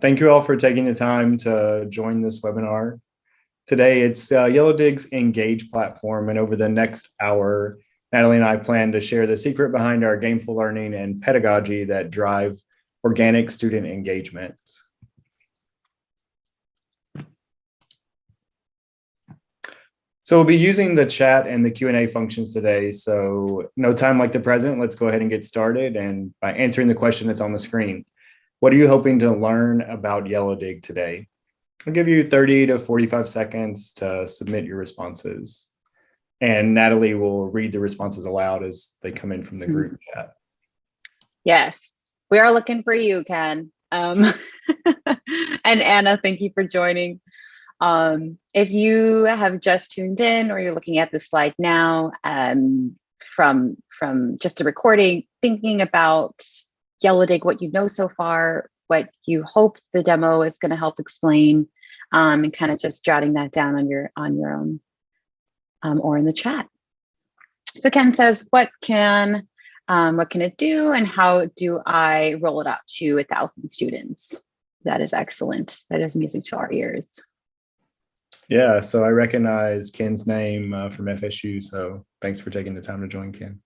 Thank you all for taking the time to join this webinar. Today, it's Yellowdig's Engage platform, and over the next hour, Natalie and I plan to share the secret behind our gameful learning and pedagogy that drive organic student engagement. So we'll be using the chat and the Q&A functions today. So no time like the present, let's go ahead and get started. And by answering the question that's on the screen, what are you hoping to learn about Yellowdig today? I'll give you 30 to 45 seconds to submit your responses. And Natalie will read the responses aloud as they come in from the group chat. Yes, we are looking for you, Ken. And Anna, thank you for joining. If you have just tuned in or you're looking at the slide now from just a recording, thinking about Yellowdig, what you know so far, what you hope the demo is going to help explain, and kind of just jotting that down on your own or in the chat. So Ken says, what can it do, and how do I roll it out to 1,000 students? That is excellent. That is music to our ears. Yeah, so I recognize Ken's name from FSU, so thanks for taking the time to join, Ken.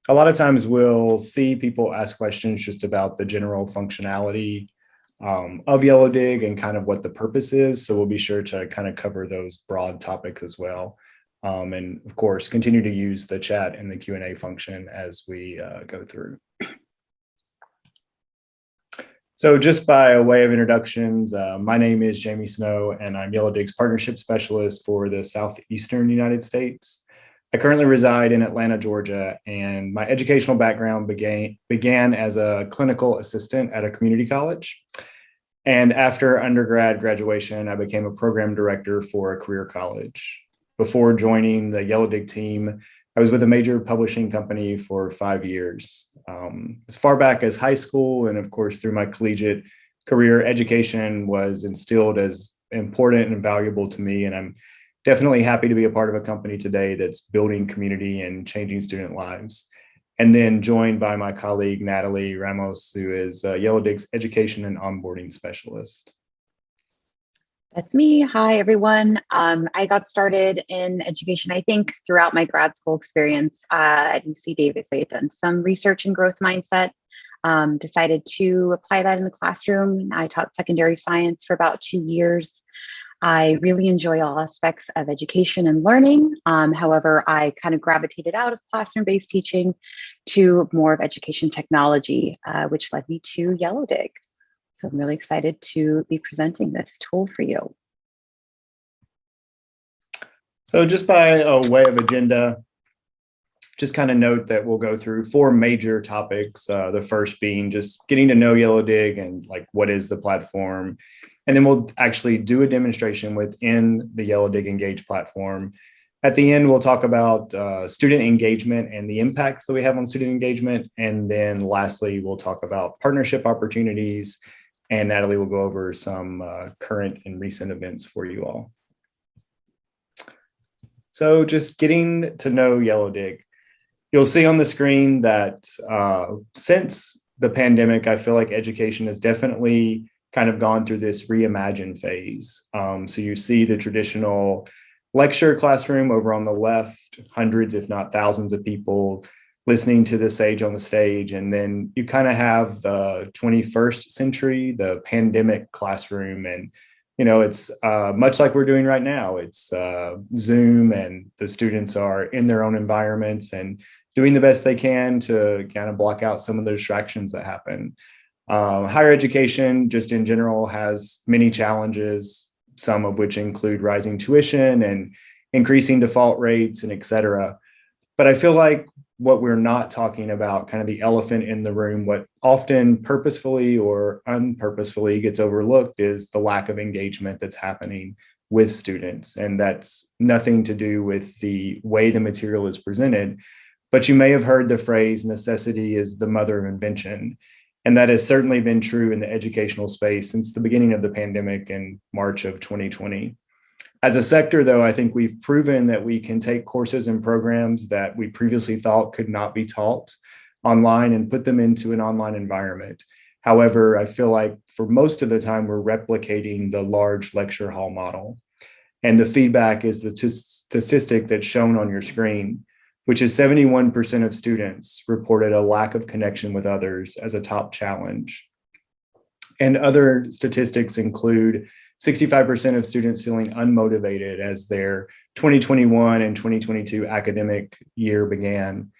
A lot of times we'll see people ask questions just about the general functionality of Yellowdig and kind of what the purpose is. So we'll be sure to kind of cover those broad topics as well. And of course, continue to use the chat and the Q&A function as we go through. So just by a way of introductions, my name is Jamie Snow, and I'm Yellowdig's partnership specialist for the Southeastern United States. I currently reside in Atlanta, Georgia, and my educational background began as a clinical assistant at a community college. And after undergrad graduation, I became a program director for a career college. Before joining the Yellowdig team, I was with a major publishing company for 5 years. As far back as high school, and of course through my collegiate career, education was instilled as important and valuable to me, and I'm definitely happy to be a part of a company today that's building community and changing student lives. And then joined by my colleague, Natalie Ramos, who is Yellowdig's education and onboarding specialist. That's me. Hi, everyone. I got started in education, I think, throughout my grad school experience at UC Davis. I had done some research in growth mindset, decided to apply that in the classroom. I taught secondary science for about 2 years. I really enjoy all aspects of education and learning. However, I kind of gravitated out of classroom-based teaching to more of education technology, which led me to Yellowdig. So I'm really excited to be presenting this tool for you. So just by a way of agenda, just kind of note that we'll go through 4 major topics. The first being just getting to know Yellowdig and like what is the platform. And then we'll actually do a demonstration within the Yellowdig Engage platform. At the end, we'll talk about student engagement and the impacts that we have on student engagement. And then lastly, we'll talk about partnership opportunities. And Natalie will go over some current and recent events for you all. So just getting to know Yellowdig. You'll see on the screen that since the pandemic, I feel like education has definitely kind of gone through this reimagine phase. So you see the traditional lecture classroom over on the left, hundreds, if not thousands of people listening to the sage on the stage. And then you kind of have the 21st century, the pandemic classroom. And, you know, it's much like we're doing right now. It's Zoom, and the students are in their own environments and doing the best they can to kind of block out some of the distractions that happen. Higher education, just in general, has many challenges, some of which include rising tuition and increasing default rates and et cetera. But I feel like what we're not talking about, kind of the elephant in the room, what often purposefully or unpurposefully gets overlooked, is the lack of engagement that's happening with students. And that's nothing to do with the way the material is presented, but you may have heard the phrase, necessity is the mother of invention. And that has certainly been true in the educational space since the beginning of the pandemic in March of 2020. As a sector, though, I think we've proven that we can take courses and programs that we previously thought could not be taught online and put them into an online environment. However, I feel like for most of the time, we're replicating the large lecture hall model. And the feedback is the statistic that's shown on your screen, which is 71% of students reported a lack of connection with others as a top challenge. And other statistics include 65% of students feeling unmotivated as their 2021 and 2022 academic year began.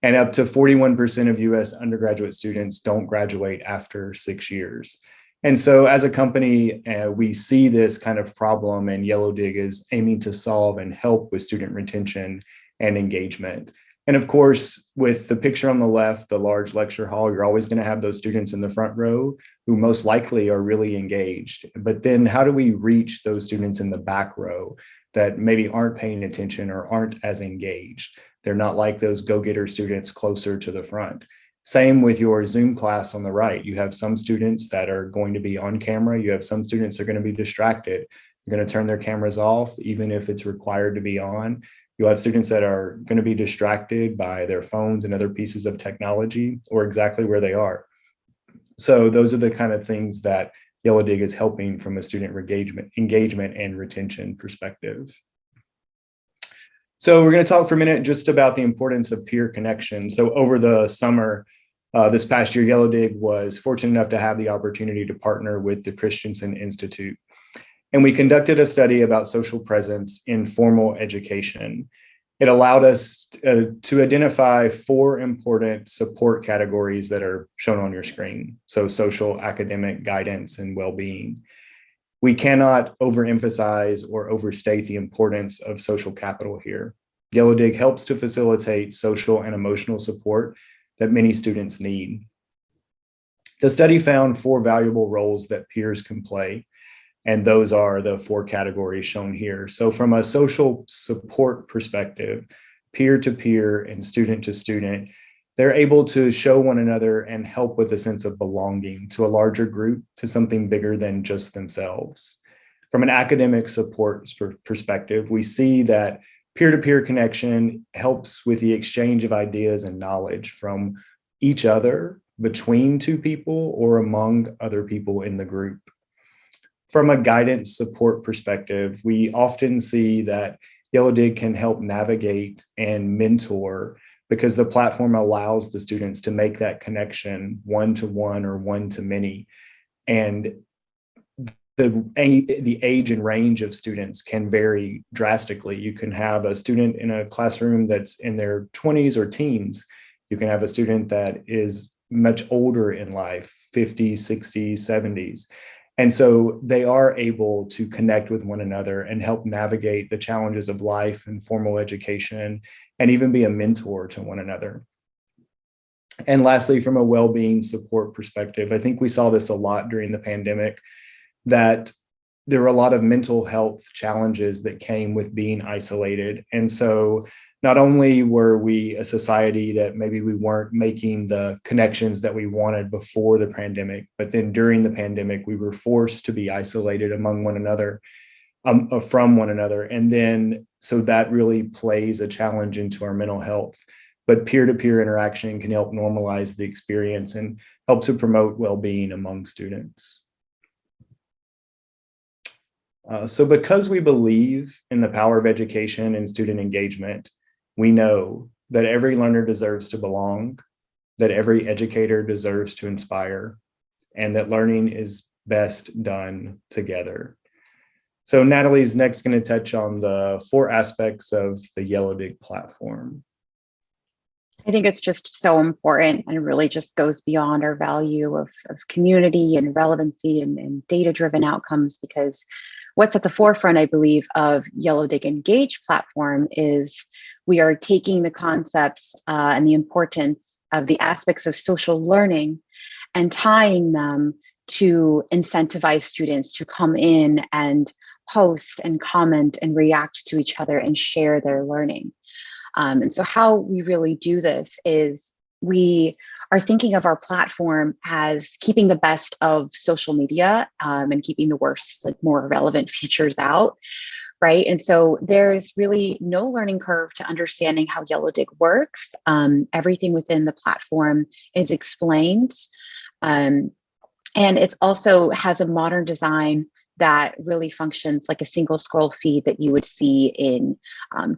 And up to 41% of US undergraduate students don't graduate after 6 years. And so as a company, we see this kind of problem, and Yellowdig is aiming to solve and help with student retention and engagement. And of course, with the picture on the left, the large lecture hall, you're always going to have those students in the front row who most likely are really engaged. But then how do we reach those students in the back row that maybe aren't paying attention or aren't as engaged? They're not like those go-getter students closer to the front. Same with your Zoom class on the right. You have some students that are going to be on camera. You have some students that are going to be distracted. They're going to turn their cameras off, even if it's required to be on. You'll have students that are going to be distracted by their phones and other pieces of technology, or exactly where they are. So those are the kind of things that Yellowdig is helping from a student engagement and retention perspective. So we're going to talk for a minute just about the importance of peer connection. So over the summer, this past year, Yellowdig was fortunate enough to have the opportunity to partner with the Christensen Institute. And we conducted a study about social presence in formal education. It allowed us to identify 4 important support categories that are shown on your screen. So social, academic, guidance, and well-being. We cannot overemphasize or overstate the importance of social capital here. Yellowdig helps to facilitate social and emotional support that many students need. The study found 4 valuable roles that peers can play, and those are the 4 categories shown here. So from a social support perspective, peer-to-peer and student-to-student, they're able to show one another and help with a sense of belonging to a larger group, to something bigger than just themselves. From an academic support perspective, we see that peer-to-peer connection helps with the exchange of ideas and knowledge from each other, between 2 people, or among other people in the group. From a guidance support perspective, we often see that Yellowdig can help navigate and mentor, because the platform allows the students to make that connection one-to-one or one-to-many. And the age and range of students can vary drastically. You can have a student in a classroom that's in their 20s or teens. You can have a student that is much older in life, 50s, 60s, 70s. And so they are able to connect with one another and help navigate the challenges of life and formal education, and even be a mentor to one another. And lastly, from a well-being support perspective, I think we saw this a lot during the pandemic, that there were a lot of mental health challenges that came with being isolated. And so not only were we a society that maybe we weren't making the connections that we wanted before the pandemic, but then during the pandemic, we were forced to be isolated among one another, from one another. And then, so that really plays a challenge into our mental health. But peer-to-peer interaction can help normalize the experience and help to promote well-being among students. So because we believe in the power of education and student engagement, we know that every learner deserves to belong, that every educator deserves to inspire, and that learning is best done together. So Natalie's next going to touch on the 4 aspects of the Yellowdig platform. I think it's just so important, and really just goes beyond our value of community and relevancy and data-driven outcomes, because what's at the forefront, I believe, of Yellowdig Engage platform is we are taking the concepts and the importance of the aspects of social learning and tying them to incentivize students to come in and post and comment and react to each other and share their learning. And so how we really do this is we are thinking of our platform as keeping the best of social media and keeping the worst, like more relevant features out, right? And so there's really no learning curve to understanding how Yellowdig works. Everything within the platform is explained. Um, and it also has a modern design that really functions like a single scroll feed that you would see in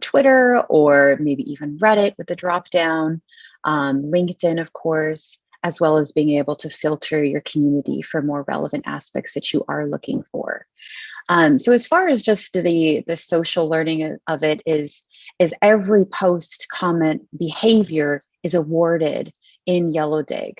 Twitter or maybe even Reddit with the drop down, LinkedIn, of course, as well as being able to filter your community for more relevant aspects that you are looking for. So as far as just the social learning of it is every post, comment, behavior is awarded in Yellowdig,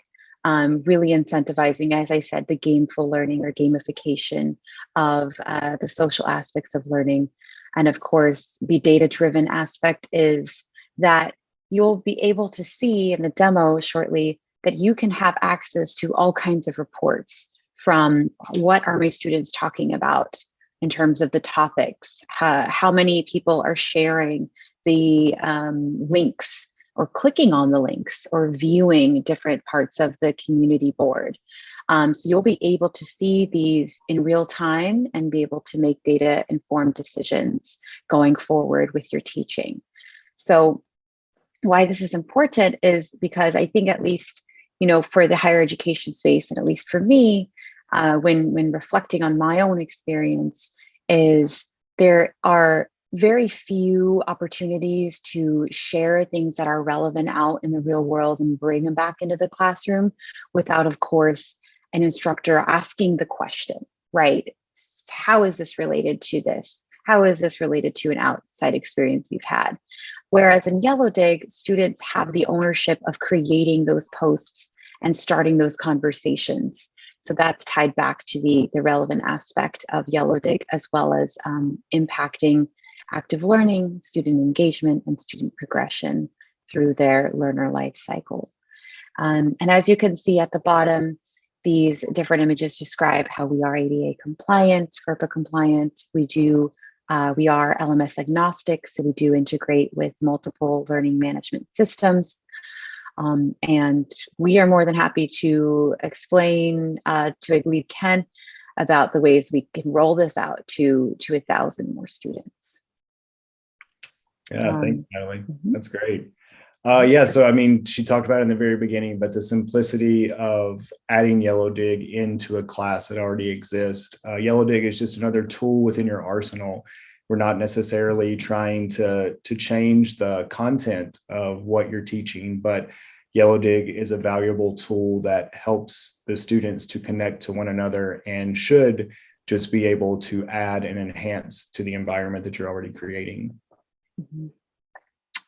really incentivizing, as I said, the gameful learning or gamification of the social aspects of learning. And of course, the data-driven aspect is that you'll be able to see in the demo shortly that you can have access to all kinds of reports from what are my students talking about in terms of the topics, how many people are sharing the links or clicking on the links or viewing different parts of the community board. So you'll be able to see these in real time and be able to make data informed decisions going forward with your teaching. So why this is important is because I think at least, for the higher education space, and at least for me, when reflecting on my own experience, is there are very few opportunities to share things that are relevant out in the real world and bring them back into the classroom without, of course, an instructor asking the question, right? How is this related to this? How is this related to an outside experience you've had? Whereas in Yellowdig, students have the ownership of creating those posts and starting those conversations. So that's tied back to the relevant aspect of Yellowdig, as well as impacting active learning, student engagement, and student progression through their learner life cycle. And as you can see at the bottom, these different images describe how we are ADA compliant, FERPA compliant. We are LMS agnostic, so we do integrate with multiple learning management systems. And we are more than happy to explain to, I believe, Ken, about the ways we can roll this out to 1,000 more students. Yeah, thanks, Natalie. That's great. Yeah, so I mean, she talked about it in the very beginning, but the simplicity of adding Yellowdig into a class that already exists. Yellowdig is just another tool within your arsenal. We're not necessarily trying to change the content of what you're teaching, but Yellowdig is a valuable tool that helps the students to connect to one another and should just be able to add and enhance to the environment that you're already creating. Mm-hmm.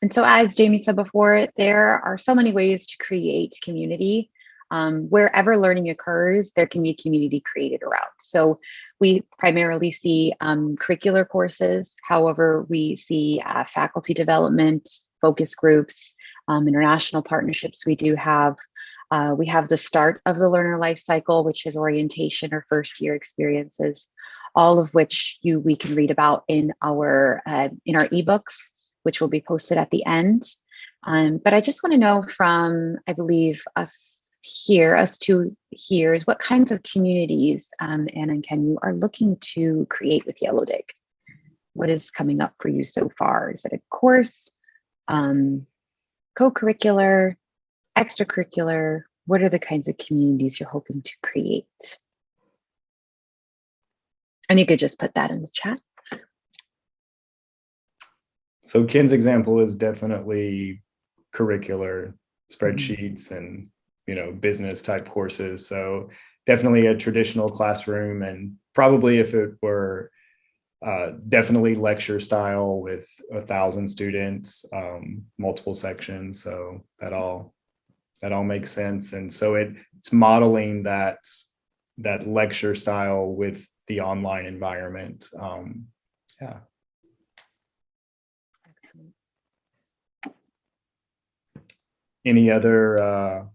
And so, as Jamie said before, there are so many ways to create community. Wherever learning occurs, there can be community created around. So we primarily see curricular courses. However, we see faculty development, focus groups, international partnerships. We have the start of the learner life cycle, which is orientation or first year experiences, all of which we can read about in our ebooks, which will be posted at the end. But I just want to know from, I believe, us two here, is what kinds of communities, Anna and Ken, you are looking to create with Yellowdig. What is coming up for you so far? Is it a course, co-curricular, extracurricular? What are the kinds of communities you're hoping to create? And you could just put that in the chat. So Ken's example is definitely curricular, spreadsheets and business type courses. So definitely a traditional classroom, and probably if it were definitely lecture style with 1,000 students, multiple sections. So that all makes sense. And so it's modeling that lecture style with the online environment. Yeah. Any other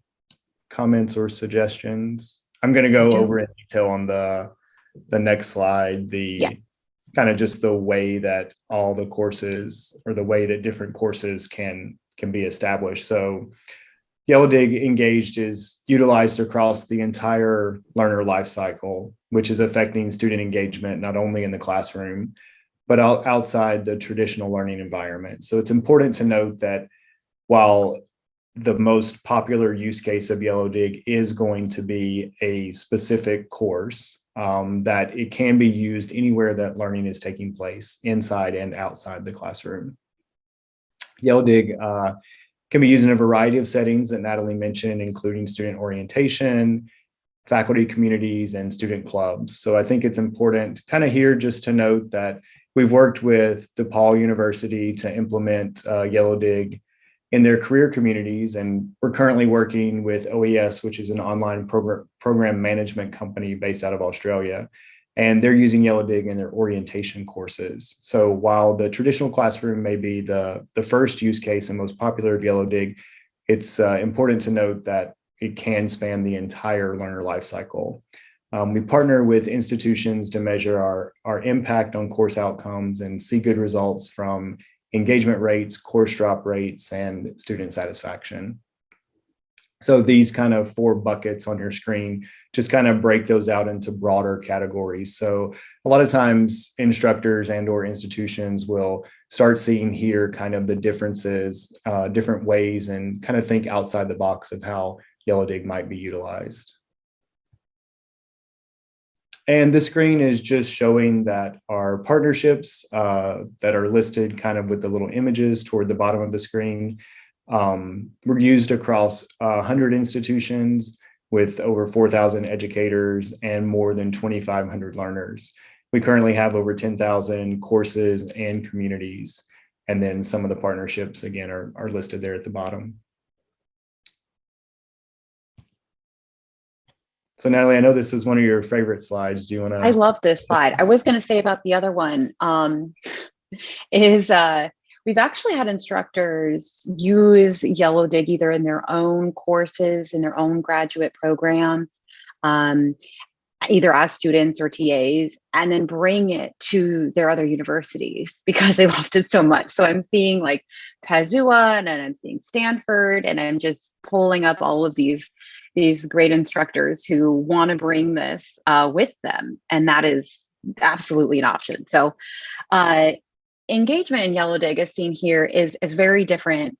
comments or suggestions? I'm going to go over in detail on the next slide, kind of just the way that all the courses, or the way that different courses can be established. So Yellowdig Engaged is utilized across the entire learner life cycle, which is affecting student engagement, not only in the classroom, but outside the traditional learning environment. So it's important to note that while the most popular use case of Yellowdig is going to be a specific course, that it can be used anywhere that learning is taking place, inside and outside the classroom. Yellowdig can be used in a variety of settings that Natalie mentioned, including student orientation, faculty communities, and student clubs. So I think it's important kind of here just to note that we've worked with DePaul University to implement Yellowdig in their career communities, and we're currently working with OES, which is an online program management company based out of Australia, and they're using Yellowdig in their orientation courses. So while the traditional classroom may be the first use case and most popular of Yellowdig, it's important to note that it can span the entire learner lifecycle. We partner with institutions to measure our impact on course outcomes and see good results from engagement rates, course drop rates, and student satisfaction. So these kind of 4 buckets on your screen just kind of break those out into broader categories. So a lot of times instructors and or institutions will start seeing here kind of the differences, different ways, and kind of think outside the box of how Yellowdig might be utilized. And this screen is just showing that our partnerships that are listed kind of with the little images toward the bottom of the screen were used across 100 institutions with over 4,000 educators and more than 2,500 learners. We currently have over 10,000 courses and communities. And then some of the partnerships, again, are listed there at the bottom. So Natalie, I know this is one of your favorite slides. Do you want to? I love this slide. I was going to say about the other one we've actually had instructors use Yellowdig either in their own courses, in their own graduate programs, either as students or TAs, and then bring it to their other universities because they loved it so much. So I'm seeing like Padua, and I'm seeing Stanford, and I'm just pulling up all of these great instructors who want to bring this with them. And that is absolutely an option. So engagement in Yellowdig, as seen here, is very different.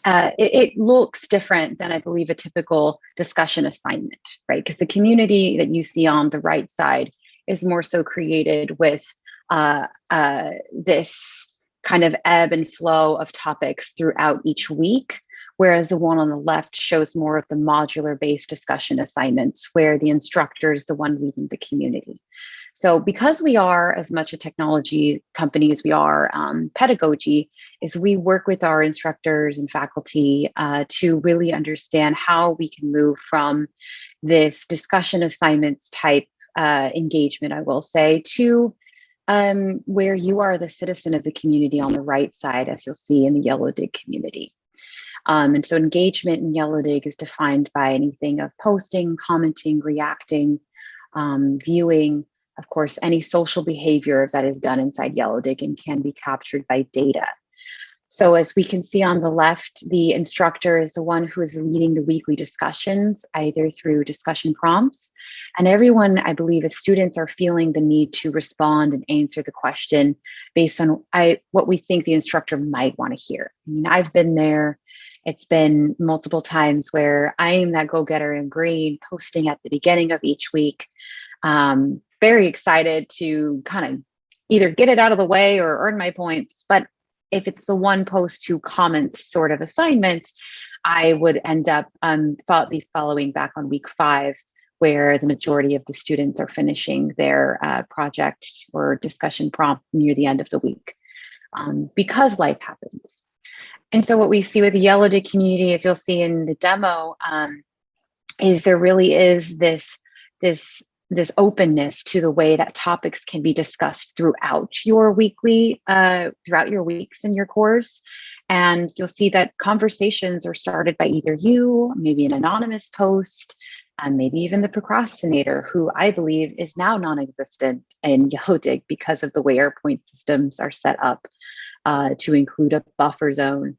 It looks different than, I believe, a typical discussion assignment, right? Because the community that you see on the right side is more so created with this kind of ebb and flow of topics throughout each week, whereas the one on the left shows more of the modular-based discussion assignments where the instructor is the one leading the community. So because we are as much a technology company as we are pedagogy, is we work with our instructors and faculty to really understand how we can move from this discussion assignments type engagement, I will say, to where you are the citizen of the community on the right side, as you'll see in the Yellowdig community. And so engagement in Yellowdig is defined by anything of posting, commenting, reacting, viewing, of course, any social behavior that is done inside Yellowdig and can be captured by data. So as we can see on the left, the instructor is the one who is leading the weekly discussions, either through discussion prompts. And everyone, I believe, as students are feeling the need to respond and answer the question based on what we think the instructor might want to hear. I mean, I've been there. It's been multiple times where I am that go-getter in green, posting at the beginning of each week. Very excited to kind of either get it out of the way or earn my points. But if it's the one post to comments sort of assignment, I would end up be following back on week 5, where the majority of the students are finishing their project or discussion prompt near the end of the week, because life happens. And so what we see with the Yellowdig community, as you'll see in the demo, is there really is this openness to the way that topics can be discussed throughout your weekly, throughout your weeks in your course. And you'll see that conversations are started by either you, maybe an anonymous post, and maybe even the procrastinator, who I believe is now non-existent in Yellowdig because of the way our point systems are set up to include a buffer zone.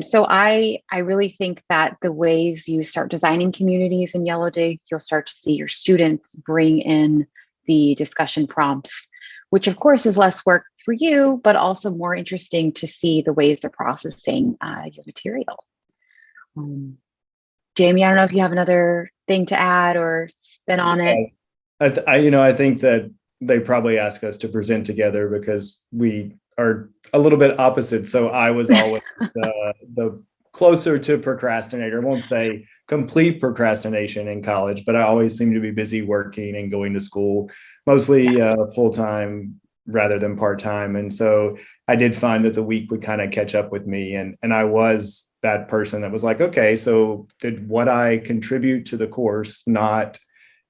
So I really think that the ways you start designing communities in Yellowdig, you'll start to see your students bring in the discussion prompts which of course is less work for you, but also more interesting to see the ways they're processing your material. Jamie, I don't know if you have another thing to add or spin on it. I think that they probably ask us to present together because we are a little bit opposite. So I was always the closer to procrastinator. I won't say complete procrastination in college, but I always seem to be busy working and going to school, mostly full-time rather than part-time. And so I did find that the week would kind of catch up with me. And I was that person that was like, okay, so did what I contribute to the course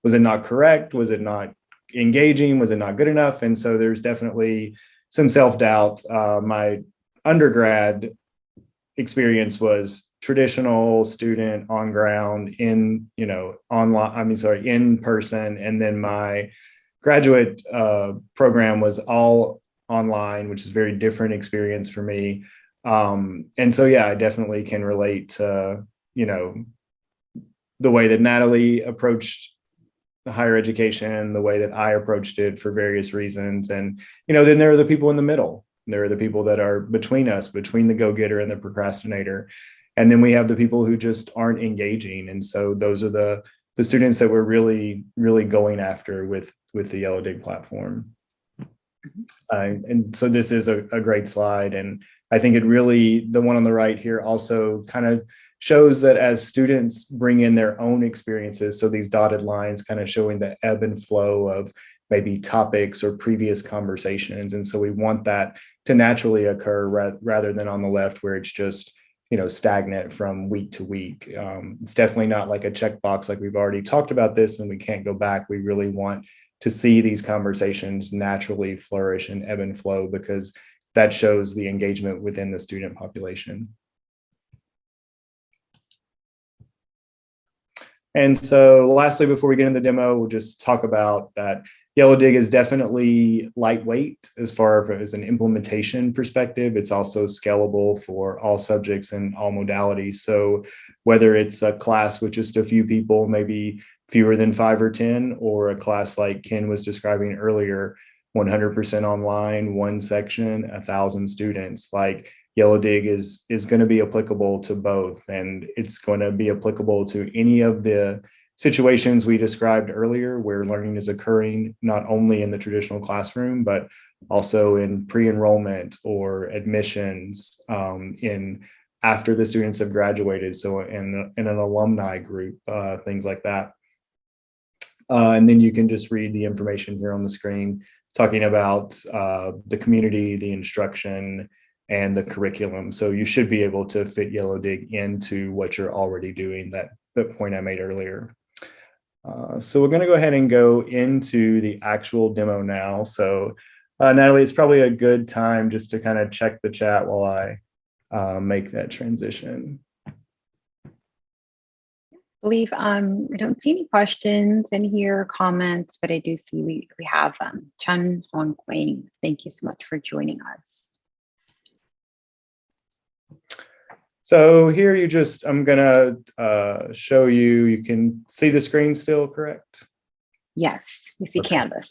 was it not correct? Was it not engaging? Was it not good enough? And so there's definitely some self-doubt. My undergrad experience was traditional student on ground in, in person. And then my graduate program was all online, which is a very different experience for me. And so, yeah, I definitely can relate to, the way that Natalie approached higher education, the way that I approached it for various reasons. And, then there are the people in the middle. There are the people that are between us, between the go-getter and the procrastinator. And then we have the people who just aren't engaging. And so those are the students that we're really, really going after with the Yellowdig platform. And so this is a great slide. And I think it really, the one on the right here also kind of shows that as students bring in their own experiences, so these dotted lines kind of showing the ebb and flow of maybe topics or previous conversations. And so we want that to naturally occur rather than on the left where it's just, stagnant from week to week. It's definitely not like a checkbox, like we've already talked about this and we can't go back. We really want to see these conversations naturally flourish and ebb and flow because that shows the engagement within the student population. And so lastly, before we get into the demo, we'll just talk about that Yellowdig is definitely lightweight as far as an implementation perspective. It's also scalable for all subjects and all modalities. So whether it's a class with just a few people, maybe fewer than 5 or 10, or a class like Ken was describing earlier, 100% online, one section, 1,000 students, like Yellowdig is going to be applicable to both. And it's going to be applicable to any of the situations we described earlier where learning is occurring, not only in the traditional classroom, but also in pre-enrollment or admissions, in after the students have graduated. So in an alumni group, things like that. And then you can just read the information here on the screen, talking about the community, the instruction, and the curriculum. So you should be able to fit Yellowdig into what you're already doing, that point I made earlier. So we're going to go ahead and go into the actual demo now. So Natalie, it's probably a good time just to kind of check the chat while I make that transition. I believe I don't see any questions in here, comments, but I do see we have Chun Hong Quang. Thank you so much for joining us. So here I'm gonna show you, you can see the screen still, correct? Yes, we see Canvas.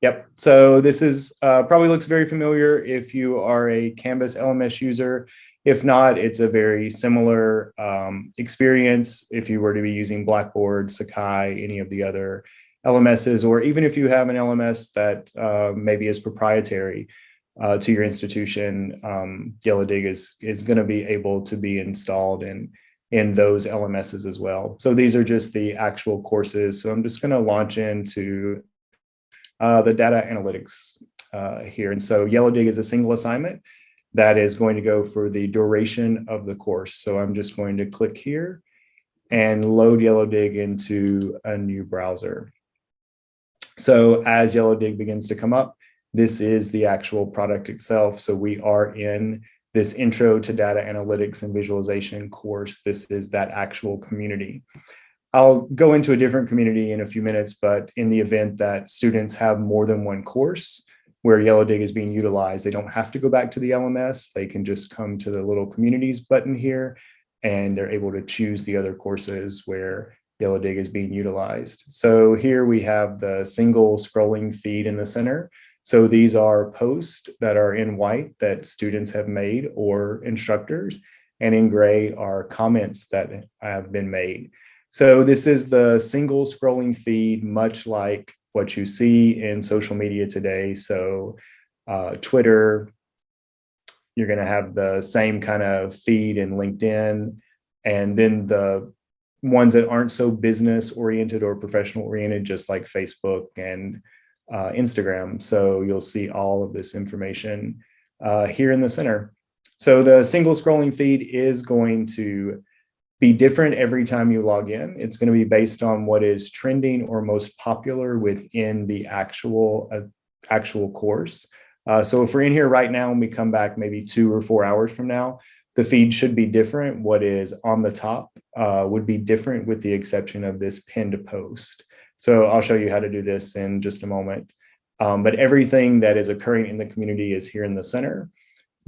Yep, so this is probably looks very familiar if you are a Canvas LMS user. If not, it's a very similar experience if you were to be using Blackboard, Sakai, any of the other LMSs, or even if you have an LMS that maybe is proprietary to your institution, Yellowdig is going to be able to be installed in those LMSs as well. So these are just the actual courses. So I'm just going to launch into the data analytics here. And so Yellowdig is a single assignment that is going to go for the duration of the course. So I'm just going to click here and load Yellowdig into a new browser. So as Yellowdig begins to come up, this is the actual product itself. So we are in this intro to data analytics and visualization course. This is that actual community. I'll go into a different community in a few minutes, but in the event that students have more than one course where Yellowdig is being utilized, they don't have to go back to the LMS. They can just come to the little communities button here, and they're able to choose the other courses where Yellowdig is being utilized. So here we have the single scrolling feed in the center. So these are posts that are in white that students have made or instructors, and in gray are comments that have been made. So this is the single scrolling feed, much like what you see in social media today. So Twitter, you're going to have the same kind of feed in LinkedIn, and then the ones that aren't so business oriented or professional oriented, just like Facebook and Instagram. So you'll see all of this information here in the center. So the single scrolling feed is going to be different every time you log in. It's going to be based on what is trending or most popular within the actual course. So if we're in here right now and we come back maybe 2 or 4 hours from now, the feed should be different. What is on the top would be different, with the exception of this pinned post. So I'll show you how to do this in just a moment. But everything that is occurring in the community is here in the center.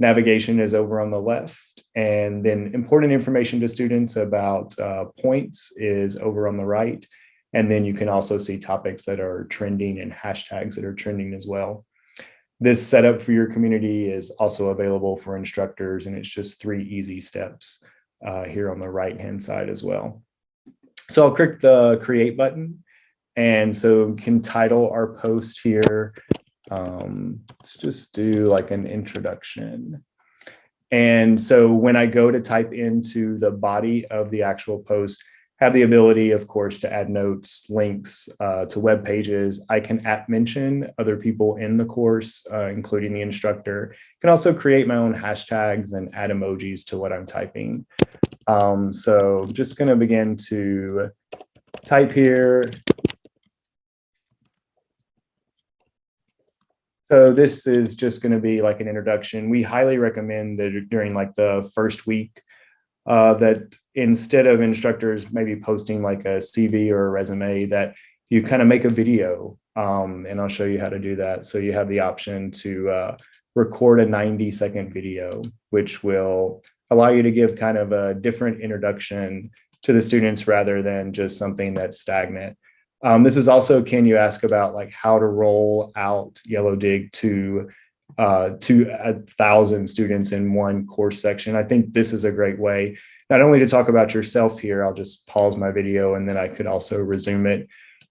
Navigation is over on the left. And then important information to students about points is over on the right. And then you can also see topics that are trending and hashtags that are trending as well. This setup for your community is also available for instructors, and it's just 3 easy steps here on the right-hand side as well. So I'll click the create button. And so we can title our post here. Let's just do like an introduction. And so when I go to type into the body of the actual post, have the ability, of course, to add notes, links to web pages. I can mention other people in the course, including the instructor. I can also create my own hashtags and add emojis to what I'm typing. So just going to begin to type here. So this is just going to be like an introduction. We highly recommend that during like the first week that instead of instructors maybe posting like a CV or a resume, that you kind of make a video, and I'll show you how to do that. So you have the option to record a 90-second video, which will allow you to give kind of a different introduction to the students rather than just something that's stagnant. This is also, can you ask about like how to roll out Yellowdig to 1,000 students in one course section. I think this is a great way, not only to talk about yourself here. I'll just pause my video and then I could also resume it.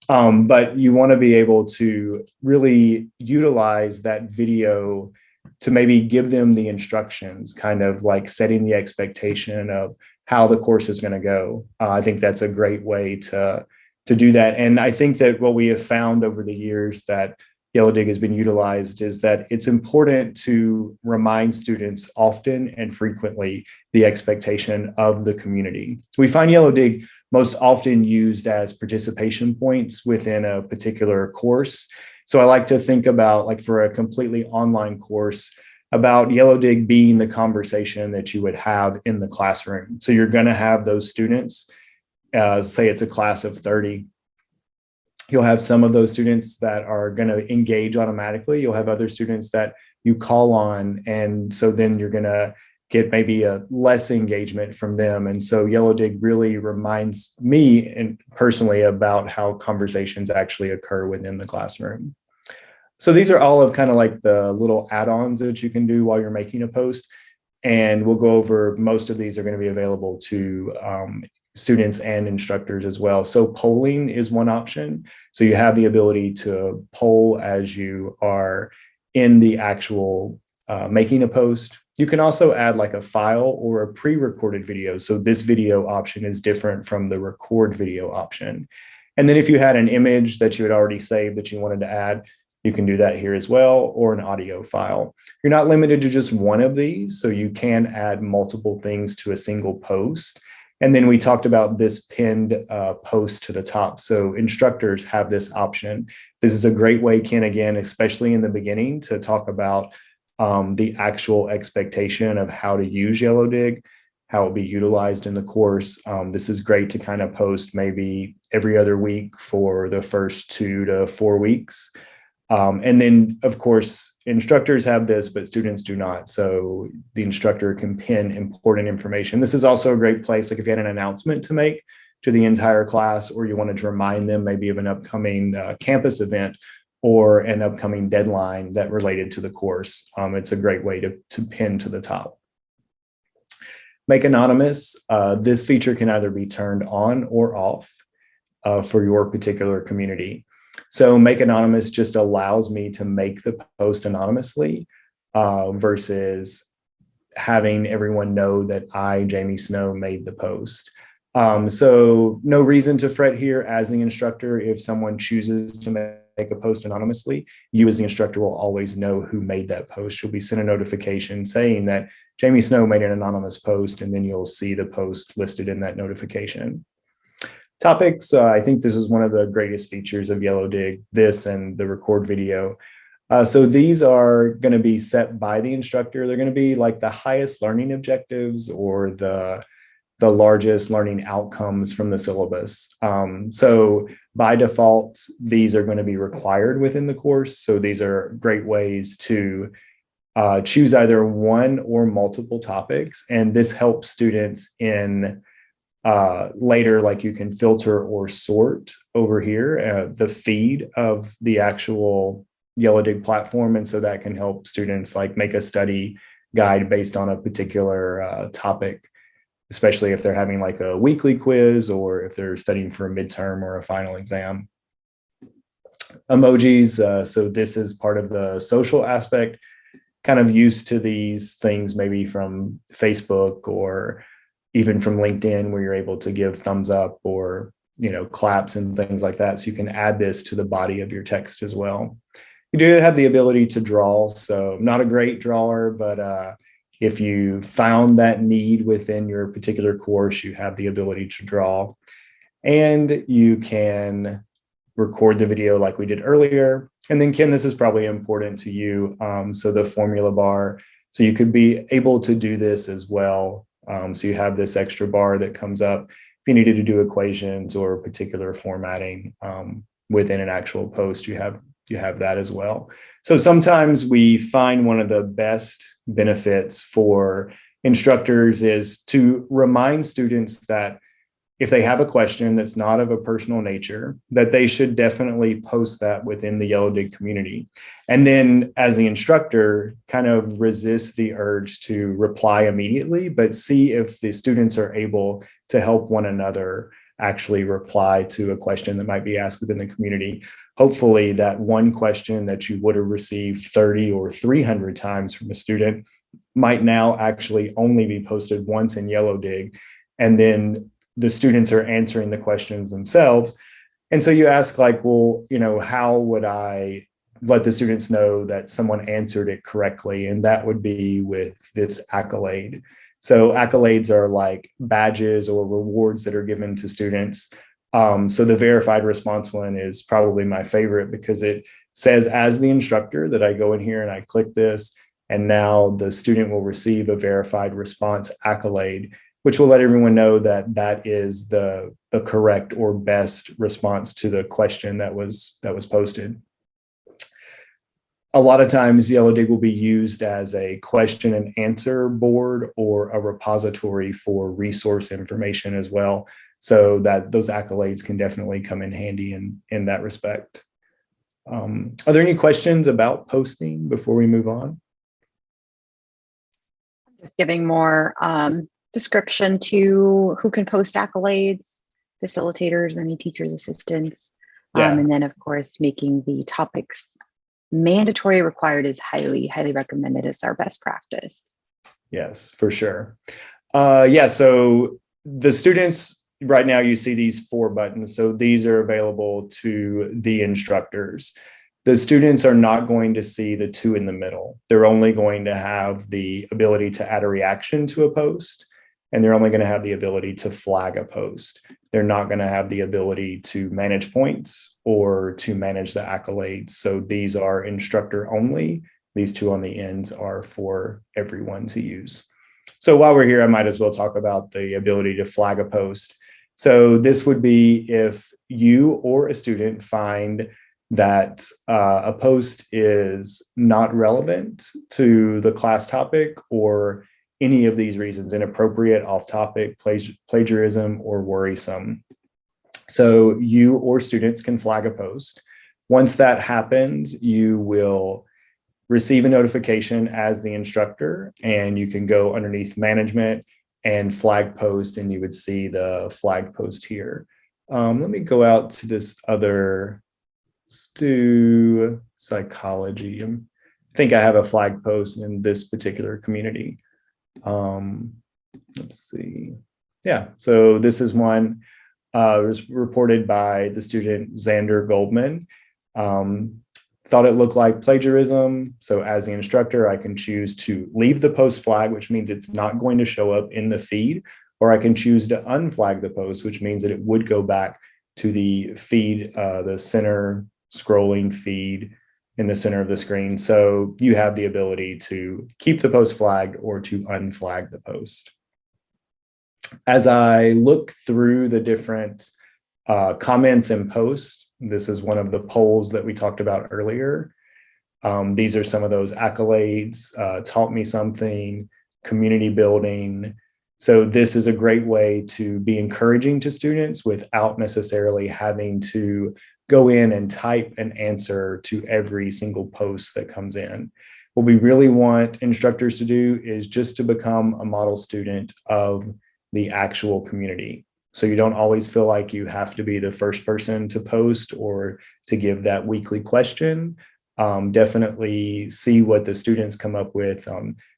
But you want to be able to really utilize that video to maybe give them the instructions, kind of like setting the expectation of how the course is going to go. I think that's a great way to do that. And I think that what we have found over the years that Yellowdig has been utilized is that it's important to remind students often and frequently the expectation of the community. We find Yellowdig most often used as participation points within a particular course. So I like to think about, like for a completely online course, about Yellowdig being the conversation that you would have in the classroom. So you're going to have those students, say it's a class of 30. You'll have some of those students that are going to engage automatically. You'll have other students that you call on. And so then you're going to get maybe a less engagement from them. And so Yellowdig really reminds me and personally about how conversations actually occur within the classroom. So these are all of kind of like the little add-ons that you can do while you're making a post. And we'll go over, most of these are going to be available to students and instructors as well. So polling is one option. So you have the ability to poll as you are in the actual making a post. You can also add like a file or a pre-recorded video. So this video option is different from the record video option. And then if you had an image that you had already saved that you wanted to add, you can do that here as well, or an audio file. You're not limited to just one of these, so you can add multiple things to a single post. And then we talked about this pinned post to the top. So instructors have this option. This is a great way, Ken, again, especially in the beginning, to talk about the actual expectation of how to use Yellowdig, how it will be utilized in the course. This is great to kind of post maybe every other week for the first 2 to 4 weeks. And then, of course, instructors have this, but students do not. So the instructor can pin important information. This is also a great place, like if you had an announcement to make to the entire class, or you wanted to remind them maybe of an upcoming campus event, or an upcoming deadline that related to the course. It's a great way to pin to the top. Make anonymous. This feature can either be turned on or off for your particular community. So make anonymous just allows me to make the post anonymously versus having everyone know that I, Jamie Snow, made the post. So no reason to fret here as the instructor. If someone chooses to make a post anonymously, you as the instructor will always know who made that post. You'll be sent a notification saying that Jamie Snow made an anonymous post, and then you'll see the post listed in that notification. Topics, I think this is one of the greatest features of Yellowdig, this and the record video. So these are going to be set by the instructor. They're going to be like the highest learning objectives or the largest learning outcomes from the syllabus. So by default, these are going to be required within the course. So these are great ways to choose either one or multiple topics. And this helps students in later, like you can filter or sort over here, the feed of the actual Yellowdig platform. And so that can help students like make a study guide based on a particular topic, especially if they're having like a weekly quiz or if they're studying for a midterm or a final exam. Emojis. So this is part of the social aspect, kind of used to these things maybe from Facebook or even from LinkedIn, where you're able to give thumbs up or, you know, claps and things like that. So you can add this to the body of your text as well. You do have the ability to draw. So not a great drawer, but if you found that need within your particular course, you have the ability to draw. And you can record the video like we did earlier. And then Ken, this is probably important to you. So the formula bar, so you could be able to do this as well. So you have this extra bar that comes up if you needed to do equations or particular formatting within an actual post. You have that as well. So sometimes we find one of the best benefits for instructors is to remind students that if they have a question that's not of a personal nature, that they should definitely post that within the Yellowdig community. And then as the instructor, kind of resist the urge to reply immediately, but see if the students are able to help one another actually reply to a question that might be asked within the community. Hopefully that one question that you would have received 30 or 300 times from a student might now actually only be posted once in Yellowdig. And then the students are answering the questions themselves. And so you ask like, well, you know, how would I let the students know that someone answered it correctly? And that would be with this accolade. So accolades are like badges or rewards that are given to students. So the verified response one is probably my favorite because it says as the instructor that I go in here and I click this, and now the student will receive a verified response accolade, which will let everyone know that that is the correct or best response to the question that was posted. A lot of times Yellowdig will be used as a question and answer board or a repository for resource information as well. So that those accolades can definitely come in handy in that respect. Are there any questions about posting before we move on? Just giving more description to who can post accolades, facilitators, any teachers' assistants. And then of course, making the topics mandatory required is highly, highly recommended as our best practice. Yes, for sure. So the students, right now you see these 4 buttons. So these are available to the instructors. The students are not going to see the 2 in the middle. They're only going to have the ability to add a reaction to a post, and they're only going to have the ability to flag a post. They're not going to have the ability to manage points or to manage the accolades. So these are instructor only. These 2 on the ends are for everyone to use. So while we're here, I might as well talk about the ability to flag a post. So this would be if you or a student find that a post is not relevant to the class topic or any of these reasons, inappropriate, off topic, plagiarism, or worrisome. So you or students can flag a post. Once that happens, you will receive a notification as the instructor, and you can go underneath management and flag post, and you would see the flag post here. Let me go out to this other Stu psychology. I think I have a flag post in this particular community. Let's see. Yeah, so this is one. It was reported by the student Xander Goldman. Thought it looked like plagiarism. So as the instructor, I can choose to leave the post flag, which means it's not going to show up in the feed, or I can choose to unflag the post, which means that it would go back to the feed, the center scrolling feed in the center of the screen. So you have the ability to keep the post flagged or to unflag the post. As I look through the different comments and posts, this is one of the polls that we talked about earlier. These are some of those accolades, taught me something, community building. So this is a great way to be encouraging to students without necessarily having to go in and type an answer to every single post that comes in. What we really want instructors to do is just to become a model student of the actual community. So you don't always feel like you have to be the first person to post or to give that weekly question. Definitely see what the students come up with,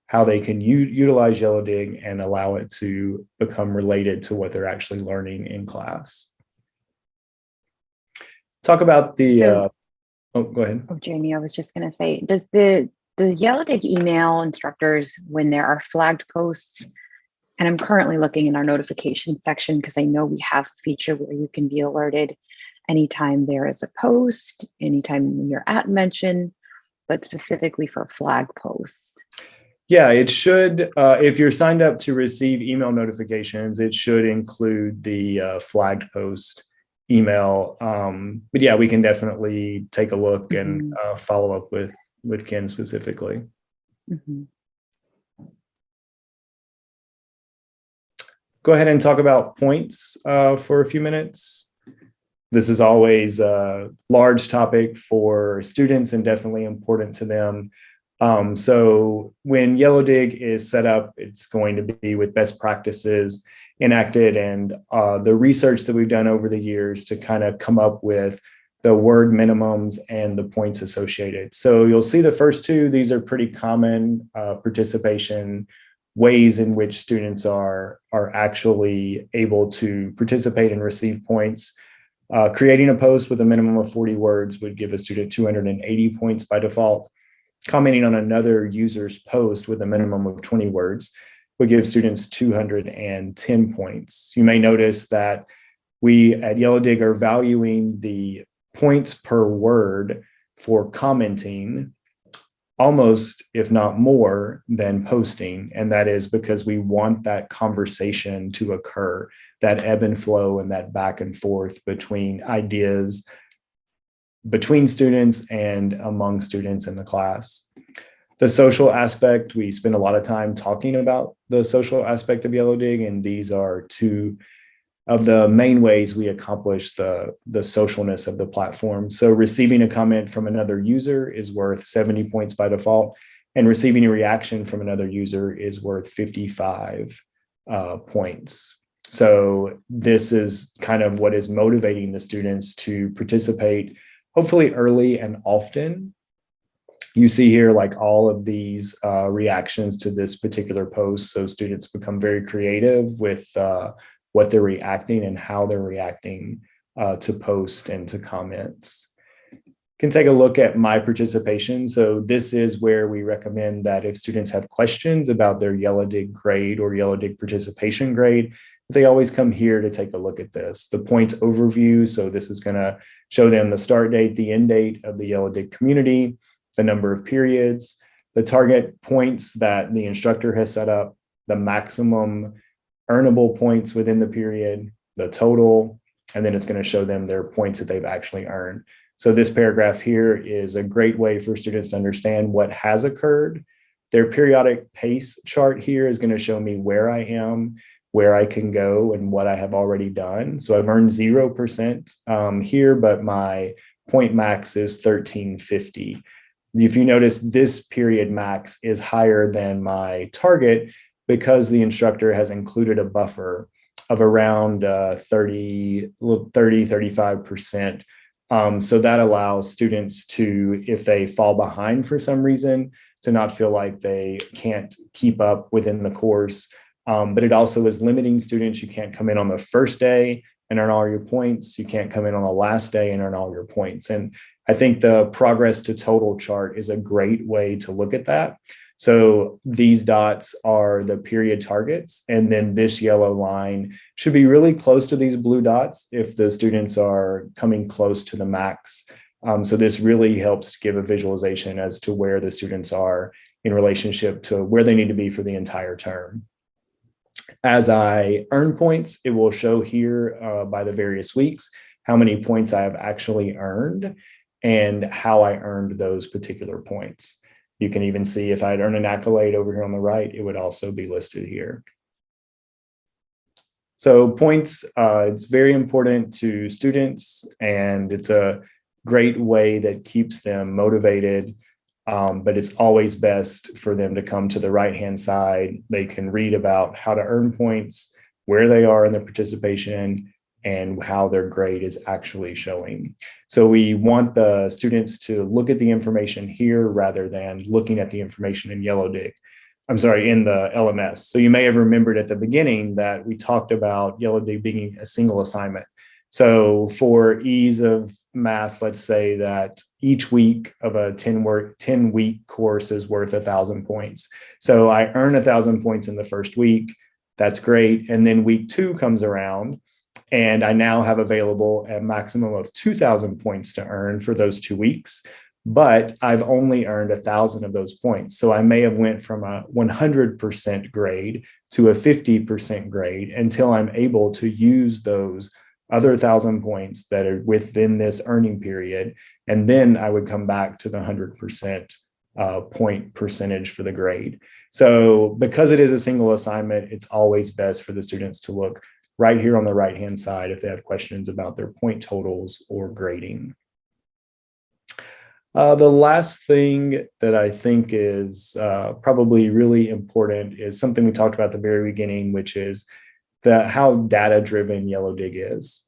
how they can utilize Yellowdig and allow it to become related to what they're actually learning in class. Talk about the, oh, go ahead. Oh, Jamie, I was just going to say, does the Yellowdig email instructors when there are flagged posts? And I'm currently looking in our notification section because I know we have a feature where you can be alerted anytime there is a post, anytime you're at mention, but specifically for flag posts. Yeah, it should, if you're signed up to receive email notifications, it should include the flagged post email. But yeah, we can definitely take a look and follow up with Ken specifically. Go ahead and talk about points for a few minutes. This is always a large topic for students and definitely important to them. So when Yellowdig is set up, it's going to be with best practices enacted and the research that we've done over the years to kind of come up with the word minimums and the points associated. So you'll see the first two, these are pretty common participation ways in which students are actually able to participate and receive points. Creating a post with a minimum of 40 words would give a student 280 points by default. Commenting on another user's post with a minimum of 20 words would give students 210 points. You may notice that we at Yellowdig are valuing the points per word for commenting almost, if not more, than posting. And that is because we want that conversation to occur, that ebb and flow and that back and forth between ideas, between students and among students in the class. The social aspect, we spend a lot of time talking about the social aspect of Yellowdig, and these are two of the main ways we accomplish the socialness of the platform. So receiving a comment from another user is worth 70 points by default, and receiving a reaction from another user is worth 55 points. So this is kind of what is motivating the students to participate, hopefully early and often. You see here like all of these reactions to this particular post. So students become very creative with what they're reacting and how they're reacting to posts and to comments. Can take a look at my participation. So this is where we recommend that if students have questions about their Yellowdig grade or Yellowdig participation grade, they always come here to take a look at this. The points overview, so this is gonna show them the start date, the end date of the Yellowdig community, the number of periods, the target points that the instructor has set up, the maximum earnable points within the period, the total, and then it's going to show them their points that they've actually earned. So this paragraph here is a great way for students to understand what has occurred. Their periodic pace chart here is going to show me where I am, where I can go, and what I have already done. So I've earned 0% here, but my point max is 1350. If you notice, this period max is higher than my target because the instructor has included a buffer of around 35%. So that allows students to, if they fall behind for some reason, to not feel like they can't keep up within the course. But it also is limiting students. You can't come in on the first day and earn all your points. You can't come in on the last day and earn all your points. And I think the progress to total chart is a great way to look at that. So these dots are the period targets, and then this yellow line should be really close to these blue dots if the students are coming close to the max. So this really helps to give a visualization as to where the students are in relationship to where they need to be for the entire term. As I earn points, it will show here by the various weeks how many points I have actually earned and how I earned those particular points. You can even see if I'd earned an accolade over here on the right, it would also be listed here. So points, it's very important to students, and it's a great way that keeps them motivated. But it's always best for them to come to the right-hand side. They can read about how to earn points, where they are in their participation, and how their grade is actually showing. So we want the students to look at the information here rather than looking at the information in Yellowdig. I'm sorry, in the LMS. So you may have remembered at the beginning that we talked about Yellowdig being a single assignment. So for ease of math, let's say that each week of a 10-week course is worth 1,000 points. So I earn 1,000 points in the first week. That's great. And then week 2 comes around, and I now have available a maximum of 2,000 points to earn for those 2 weeks. But I've only earned 1,000 of those points. So I may have went from a 100% grade to a 50% grade until I'm able to use those other 1,000 points that are within this earning period. And then I would come back to the 100% point percentage for the grade. So because it is a single assignment, it's always best for the students to look right here on the right-hand side if they have questions about their point totals or grading. The last thing that I think is probably really important is something we talked about at the very beginning, which is how data-driven Yellowdig is.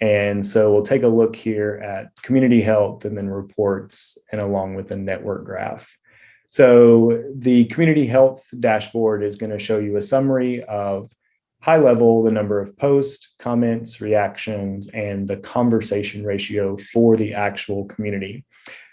And so we'll take a look here at community health and then reports, and along with the network graph. So the community health dashboard is going to show you a summary of high level, the number of posts, comments, reactions, and the conversation ratio for the actual community.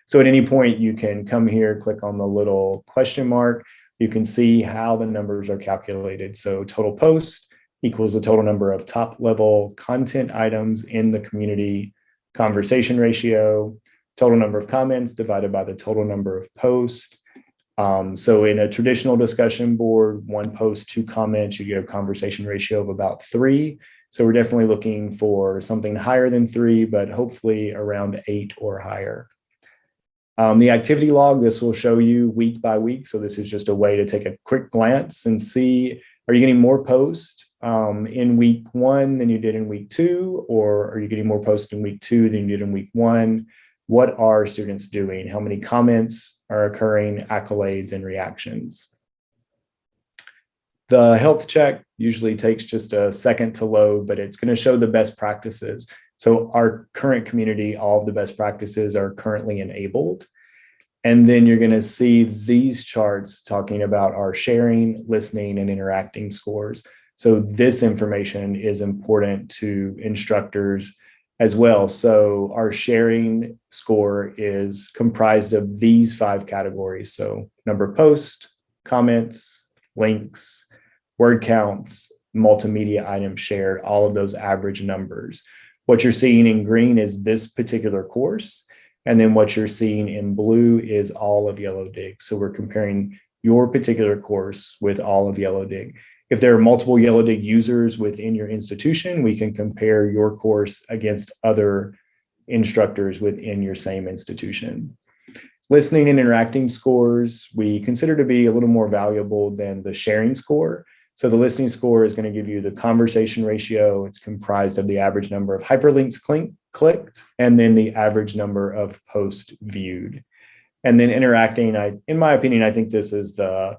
So at any point, you can come here, click on the little question mark. You can see how the numbers are calculated. So total posts equals the total number of top level content items in the community, conversation ratio, total number of comments divided by the total number of posts. So in a traditional discussion board, 1 post, 2 comments, you get a conversation ratio of about 3. So we're definitely looking for something higher than 3, but hopefully around 8 or higher. The activity log, this will show you week by week. So this is just a way to take a quick glance and see, are you getting more posts in week 1 than you did in week 2? Or are you getting more posts in week 2 than you did in week 1? What are students doing? How many comments are occurring, accolades, and reactions? The health check usually takes just a second to load, but it's going to show the best practices. So our current community, all of the best practices are currently enabled. And then you're going to see these charts talking about our sharing, listening, and interacting scores. So this information is important to instructors as well. So our sharing score is comprised of these 5 categories. So number of posts, comments, links, word counts, multimedia items shared, all of those average numbers. What you're seeing in green is this particular course. And then what you're seeing in blue is all of Yellowdig. So we're comparing your particular course with all of Yellowdig. If there are multiple Yellowdig users within your institution, we can compare your course against other instructors within your same institution. Listening and interacting scores, we consider to be a little more valuable than the sharing score. So the listening score is going to give you the conversation ratio. It's comprised of the average number of hyperlinks clicked, and then the average number of posts viewed. And then interacting, in my opinion, I think this is the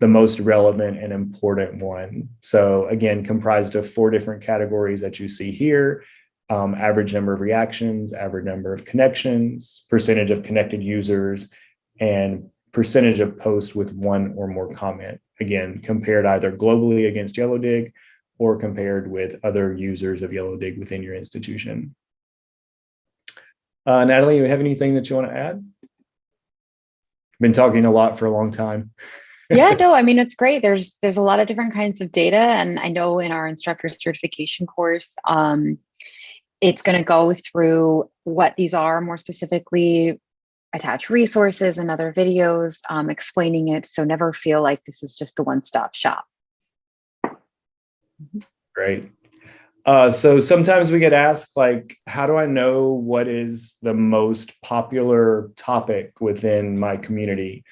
most relevant and important one. So again, comprised of 4 different categories that you see here: average number of reactions, average number of connections, percentage of connected users, and percentage of posts with 1 or more comment. Again, compared either globally against Yellowdig or compared with other users of Yellowdig within your institution. Natalie, you have anything that you want to add? Been talking a lot for a long time. Yeah, no, I mean, it's great. There's a lot of different kinds of data. And I know in our instructor certification course, it's going to go through what these are more specifically, attach resources and other videos explaining it. So never feel like this is just the one-stop shop. Great. So sometimes we get asked, like, how do I know what is the most popular topic within my community?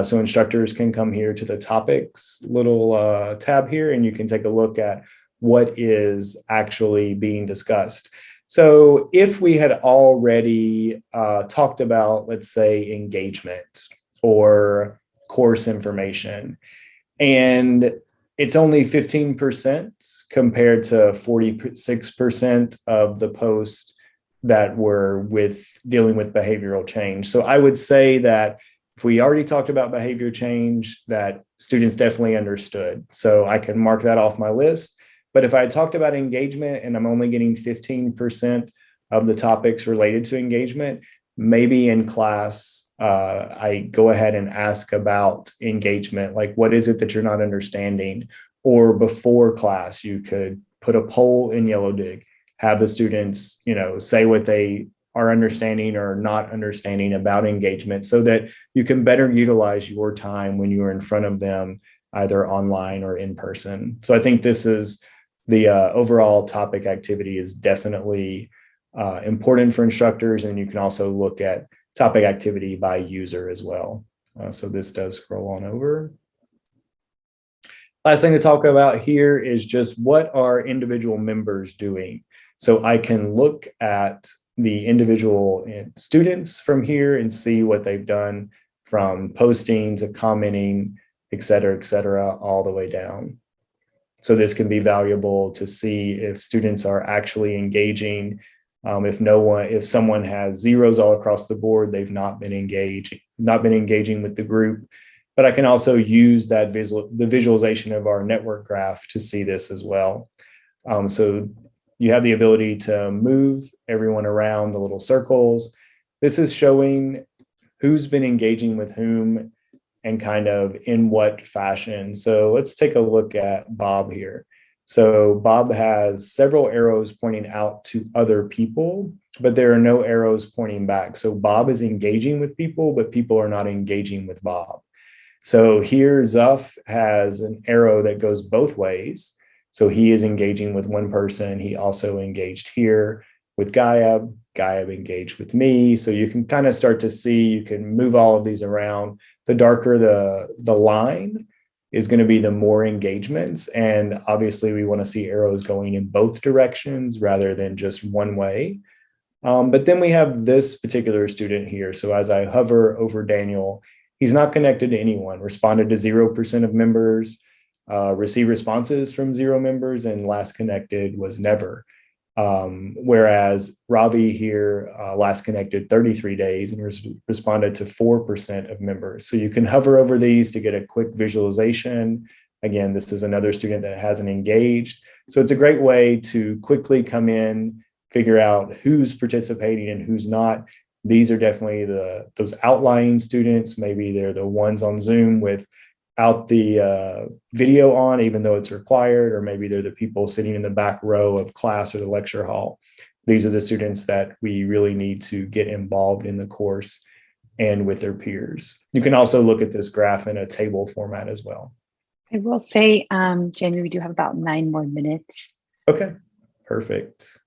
So instructors can come here to the topics little tab here, and you can take a look at what is actually being discussed. So if we had already talked about, let's say, engagement or course information, and it's only 15% compared to 46% of the posts that were dealing with behavioral change. So I would say that if we already talked about behavior change, that students definitely understood. So I can mark that off my list. But if I talked about engagement and I'm only getting 15% of the topics related to engagement, maybe in class, I go ahead and ask about engagement, like what is it that you're not understanding? Or before class, you could put a poll in Yellowdig, have the students, say what they are understanding or not understanding about engagement, so that you can better utilize your time when you are in front of them, either online or in person. So I think this is the overall topic activity is definitely important for instructors, and you can also look at topic activity by user as well. So this does scroll on over. Last thing to talk about here is just what are individual members doing. So I can look at the individual students from here and see what they've done, from posting to commenting, et cetera, all the way down. So this can be valuable to see if students are actually engaging. If someone has zeros all across the board, they've not been engaging with the group. But I can also use that the visualization of our network graph to see this as well. So you have the ability to move everyone around the little circles. This is showing who's been engaging with whom and kind of in what fashion. So let's take a look at Bob here. So Bob has several arrows pointing out to other people, but there are no arrows pointing back. So Bob is engaging with people, but people are not engaging with Bob. So here Zuff has an arrow that goes both ways. So he is engaging with one person. He also engaged here with Gayab. Gayab engaged with me. So you can kind of start to see, you can move all of these around. The darker the line is going to be the more engagements. And obviously we want to see arrows going in both directions rather than just one way. But then we have this particular student here. So as I hover over Daniel, he's not connected to anyone, responded to 0% of members, received responses from 0 members, and last connected was never. Whereas Ravi here last connected 33 days and responded to 4% of members. So you can hover over these to get a quick visualization. Again, this is another student that hasn't engaged. So it's a great way to quickly come in, figure out who's participating and who's not. These are definitely those outlying students. Maybe they're the ones on Zoom without the video on, even though it's required, or maybe they're the people sitting in the back row of class or the lecture hall. These are the students that we really need to get involved in the course and with their peers. You can also look at this graph in a table format as well. I will say, Jamie, we do have about 9 more minutes. Okay, perfect.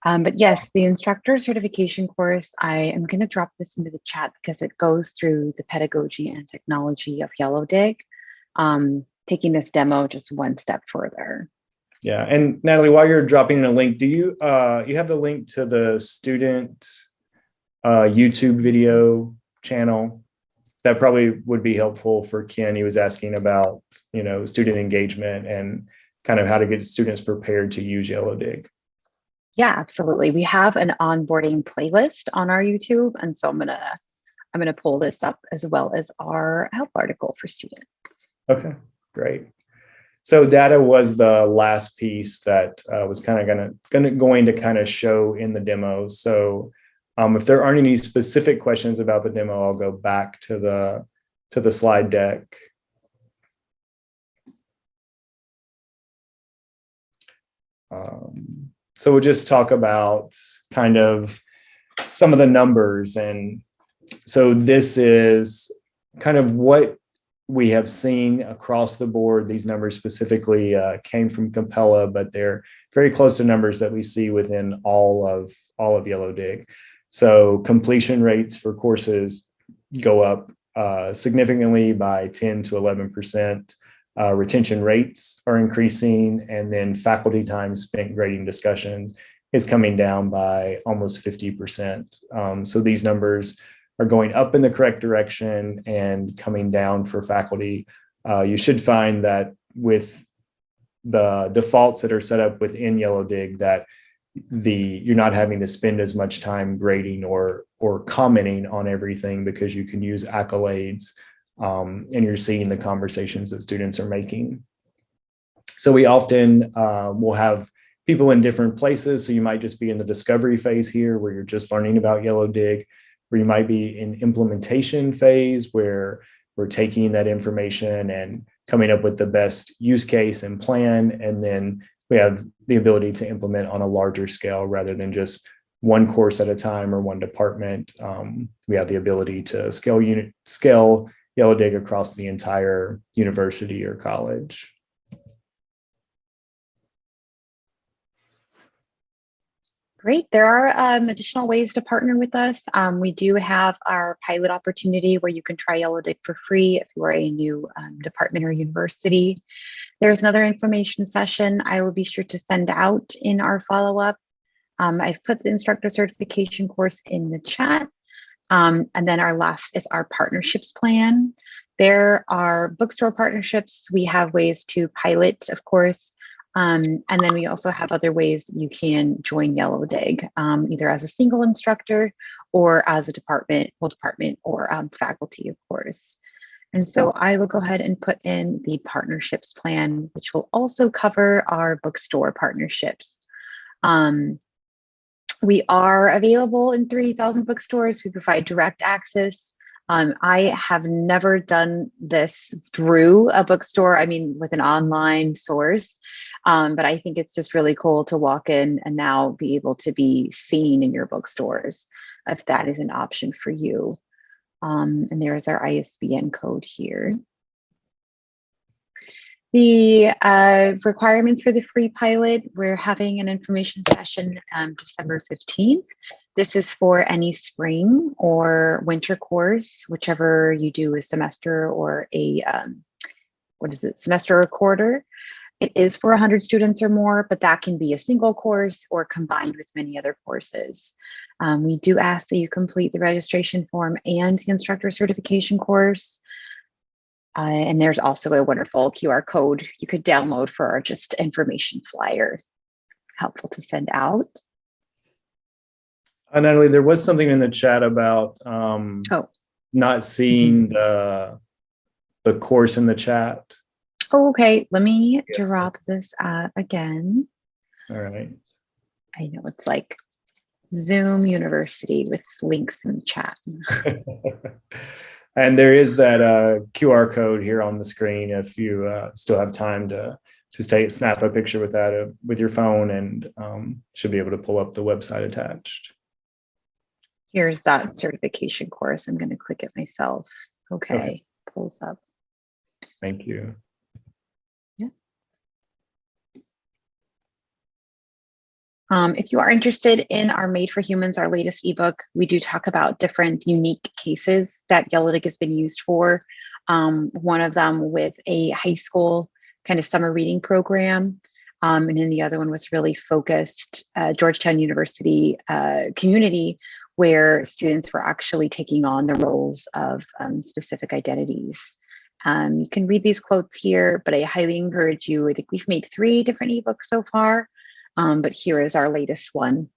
But yes, the instructor certification course, I am going to drop this into the chat because it goes through the pedagogy and technology of Yellowdig. taking this demo just one step further. Yeah, and Natalie, while you're dropping in a link, do you you have the link to the student YouTube video channel? That probably would be helpful for Ken. He was asking about, student engagement and kind of how to get students prepared to use Yellowdig. Yeah, absolutely. We have an onboarding playlist on our YouTube, and so I'm gonna pull this up as well as our help article for students. Okay, great. So data was the last piece that was kind of going to kind of show in the demo. So if there aren't any specific questions about the demo, I'll go back to the slide deck. So we'll just talk about kind of some of the numbers. And so this is kind of what we have seen across the board. These numbers specifically came from Compella, but they're very close to numbers that we see within all of Yellowdig. So completion rates for courses go up significantly by 10 to 11%. Retention rates are increasing, and then faculty time spent grading discussions is coming down by almost 50%. So these numbers are going up in the correct direction and coming down for faculty. You should find that with the defaults that are set up within Yellowdig, that you're not having to spend as much time grading or commenting on everything, because you can use accolades, and you're seeing the conversations that students are making. So we often will have people in different places. So you might just be in the discovery phase here, where you're just learning about Yellowdig, or you might be in implementation phase, where we're taking that information and coming up with the best use case and plan. And then we have the ability to implement on a larger scale rather than just one course at a time or one department. We have the ability to scale Yellowdig across the entire university or college. Great. There are additional ways to partner with us. We do have our pilot opportunity where you can try Yellowdig for free if you are a new department or university. There's another information session I will be sure to send out in our follow-up. I've put the instructor certification course in the chat. And then our last is our partnerships plan. There are bookstore partnerships. We have ways to pilot, of course. And then we also have other ways you can join Yellowdig, either as a single instructor or as a department or faculty, of course. And so I will go ahead and put in the partnerships plan, which will also cover our bookstore partnerships. We are available in 3,000 bookstores. We provide direct access. I have never done this through a bookstore, with an online source, but I think it's just really cool to walk in and now be able to be seen in your bookstores, if that is an option for you. And there's our ISBN code here. The requirements for the free pilot, we're having an information session December 15th. This is for any spring or winter course, whichever you do, a semester or a, semester or quarter. It is for 100 students or more, but that can be a single course or combined with many other courses. We do ask that you complete the registration form and the instructor certification course. And there's also a wonderful QR code you could download for our just information flyer. Helpful to send out. Natalie, there was something in the chat about not seeing the course in the chat. Oh, okay. Let me drop this again. All right. I know it's like Zoom University with links in the chat. And there is that QR code here on the screen if you still have time to just snap a picture with that with your phone, and should be able to pull up the website attached. Here's that certification course. I'm going to click it myself. Okay. Pulls up. Thank you. If you are interested in our Made for Humans, our latest ebook, we do talk about different unique cases that Yellowdig has been used for. one of them with a high school kind of summer reading program. And then the other one was really focused Georgetown University community, where students were actually taking on the roles of specific identities. You can read these quotes here, but I highly encourage you. I think we've made 3 different ebooks so far, but here is our latest one.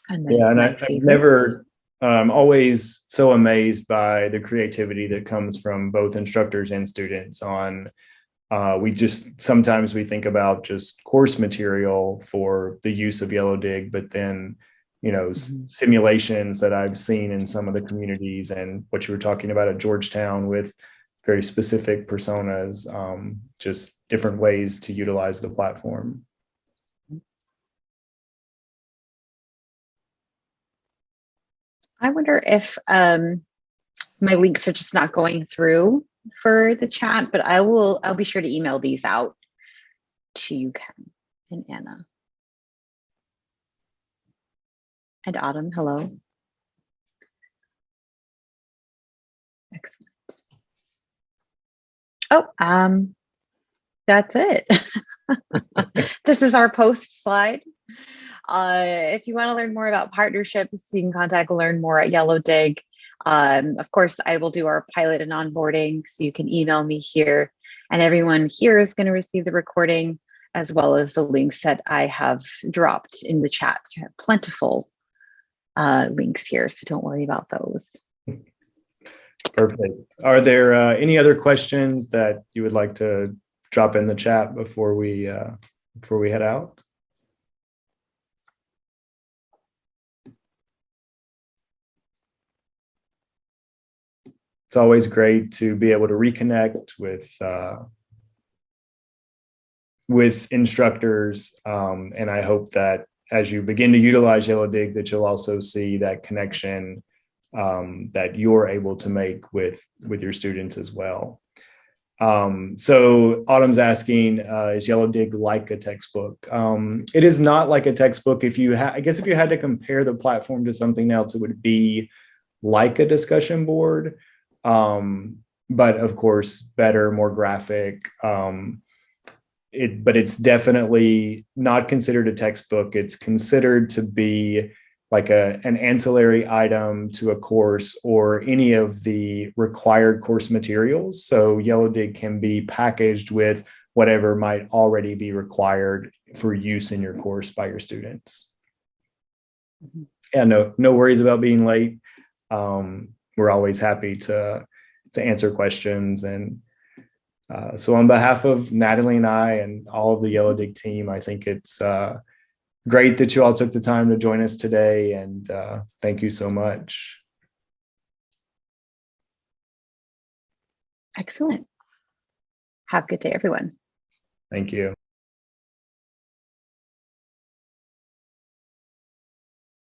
And yeah, and I've never, always so amazed by the creativity that comes from both instructors and students on, sometimes we think about just course material for the use of Yellowdig, but then, simulations that I've seen in some of the communities and what you were talking about at Georgetown with very specific personas, just different ways to utilize the platform. I wonder if my links are just not going through for the chat, but I'll be sure to email these out to you, Ken and Anna. And Autumn, hello. Excellent. Oh, that's it. This is our post slide. If you want to learn more about partnerships, you can contact learnmore at Yellowdig. Of course, I will do our pilot and onboarding, so you can email me here. And everyone here is going to receive the recording, as well as the links that I have dropped in the chat. Plentiful links here, so don't worry about those. Perfect. Are there any other questions that you would like to drop in the chat before we head out? It's always great to be able to reconnect with instructors, and I hope that as you begin to utilize Yellowdig, that you'll also see that connection that you're able to make with your students as well. So Autumn's asking, is Yellowdig like a textbook? It is not like a textbook. I guess if you had to compare the platform to something else, it would be like a discussion board. But of course, better, more graphic. But it's definitely not considered a textbook. It's considered to be like an ancillary item to a course or any of the required course materials. So Yellowdig can be packaged with whatever might already be required for use in your course by your students. Mm-hmm. Yeah, no worries about being late. We're always happy to answer questions. And so on behalf of Natalie and I and all of the Yellowdig team, I think it's great that you all took the time to join us today, and thank you so much. Excellent. Have a good day, everyone. Thank you.